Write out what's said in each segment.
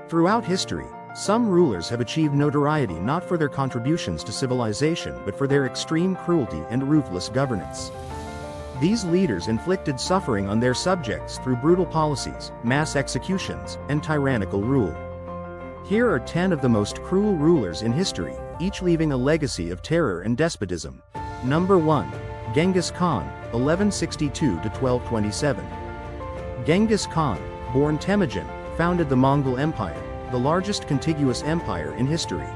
Throughout history, some rulers have achieved notoriety not for their contributions to civilization but for their extreme cruelty and ruthless governance. These leaders inflicted suffering on their subjects through brutal policies, mass executions, and tyrannical rule. Here are 10 of the most cruel rulers in history, each leaving a legacy of terror and despotism. Number 1. Genghis Khan, 1162 to 1227. Genghis Khan, born Temujin, founded the Mongol Empire, the largest contiguous empire in history.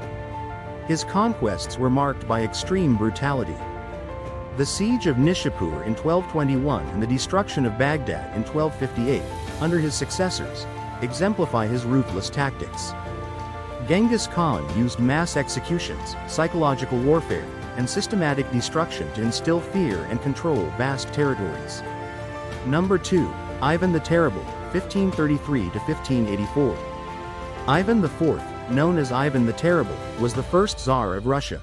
His conquests were marked by extreme brutality. The siege of Nishapur in 1221 and the destruction of Baghdad in 1258, under his successors, exemplify his ruthless tactics. Genghis Khan used mass executions, psychological warfare, and systematic destruction to instill fear and control vast territories. Number 2. Ivan the Terrible, 1533 to 1584. Ivan IV, known as Ivan the Terrible, was the first Tsar of Russia.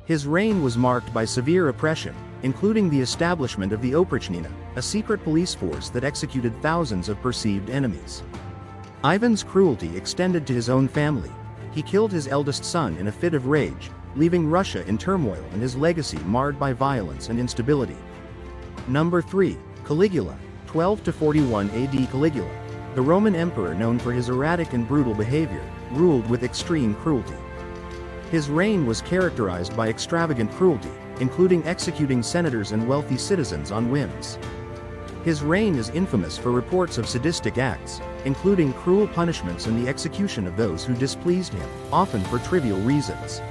His reign was marked by severe oppression, including the establishment of the Oprichnina, a secret police force that executed thousands of perceived enemies. Ivan's cruelty extended to his own family. He killed his eldest son in a fit of rage, leaving Russia in turmoil and his legacy marred by violence and instability. Number 3. Caligula, 12 to 41 AD. Caligula, the Roman emperor known for his erratic and brutal behavior, ruled with extreme cruelty. His reign was characterized by extravagant cruelty, including executing senators and wealthy citizens on whims. His reign is infamous for reports of sadistic acts, including cruel punishments and the execution of those who displeased him, often for trivial reasons.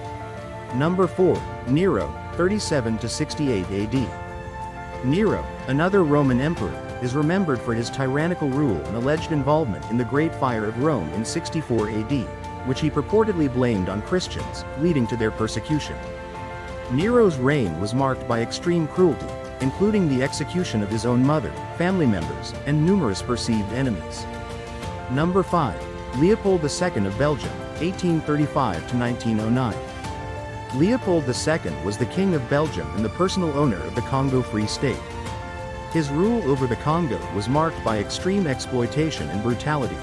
Number 4. Nero, 37 to 68 AD. Nero, another Roman emperor, is remembered for his tyrannical rule and alleged involvement in the Great Fire of Rome in 64 AD, which he purportedly blamed on Christians, leading to their persecution. Nero's reign was marked by extreme cruelty, including the execution of his own mother, family members, and numerous perceived enemies. Number 5. Leopold II of Belgium, 1835 to 1909. Leopold II was the King of Belgium and the personal owner of the Congo Free State. His rule over the Congo was marked by extreme exploitation and brutality.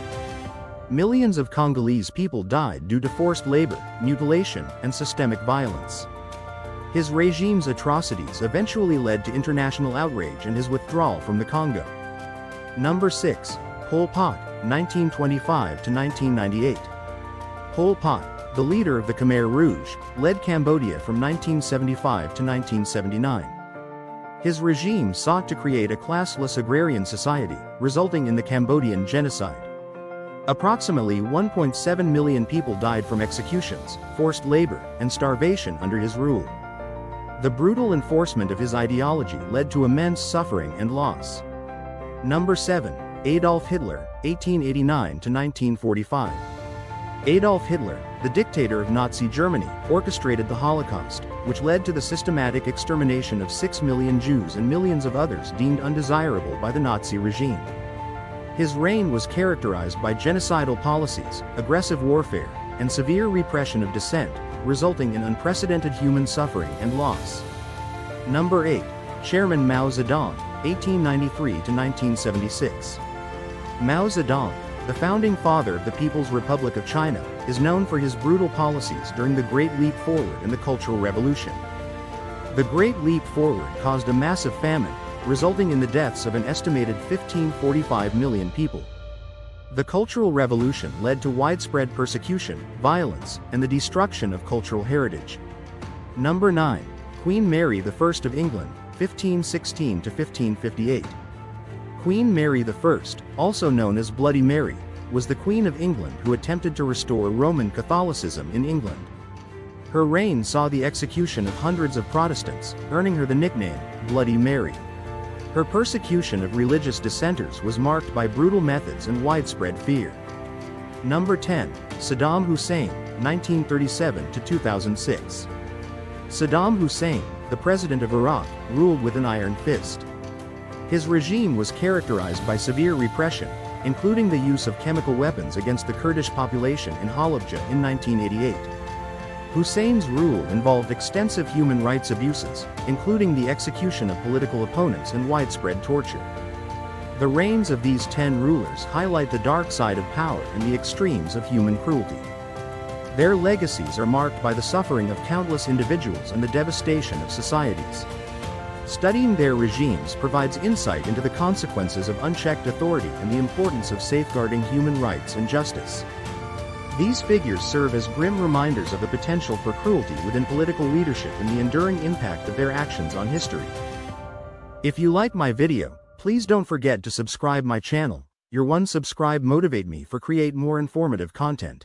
Millions of Congolese people died due to forced labor, mutilation, and systemic violence. His regime's atrocities eventually led to international outrage and his withdrawal from the Congo. Number 6. Pol Pot, 1925 to 1998. Pol Pot, the leader of the Khmer Rouge, led Cambodia from 1975 to 1979. His regime sought to create a classless agrarian society, resulting in the Cambodian genocide. Approximately 1.7 million people died from executions, forced labor, and starvation under his rule. The brutal enforcement of his ideology led to immense suffering and loss. Number 7. Adolf Hitler, 1889 to 1945. Adolf Hitler, the dictator of Nazi Germany, orchestrated the Holocaust, which led to the systematic extermination of 6 million Jews and millions of others deemed undesirable by the Nazi regime. His reign was characterized by genocidal policies, aggressive warfare, and severe repression of dissent, resulting in unprecedented human suffering and loss. Number 8. Chairman Mao Zedong, 1893 to 1976. Mao Zedong, the founding father of the People's Republic of China, is known for his brutal policies during the Great Leap Forward and the Cultural Revolution. The Great Leap Forward caused a massive famine, resulting in the deaths of an estimated 15.45 million people. The Cultural Revolution led to widespread persecution, violence, and the destruction of cultural heritage. Number 9. Queen Mary I of England, 1516 to 1558. Queen Mary I, also known as Bloody Mary, was the Queen of England who attempted to restore Roman Catholicism in England. Her reign saw the execution of hundreds of Protestants, earning her the nickname, Bloody Mary. Her persecution of religious dissenters was marked by brutal methods and widespread fear. Number 10. Saddam Hussein, 1937 to 2006. Saddam Hussein, the president of Iraq, ruled with an iron fist. His regime was characterized by severe repression, including the use of chemical weapons against the Kurdish population in Halabja in 1988. Hussein's rule involved extensive human rights abuses, including the execution of political opponents and widespread torture. The reigns of these 10 rulers highlight the dark side of power and the extremes of human cruelty. Their legacies are marked by the suffering of countless individuals and the devastation of societies. Studying their regimes provides insight into the consequences of unchecked authority and the importance of safeguarding human rights and justice. These figures serve as grim reminders of the potential for cruelty within political leadership and the enduring impact of their actions on history. If you like my video, please don't forget to subscribe my channel. Your one subscribe motivate me for create more informative content.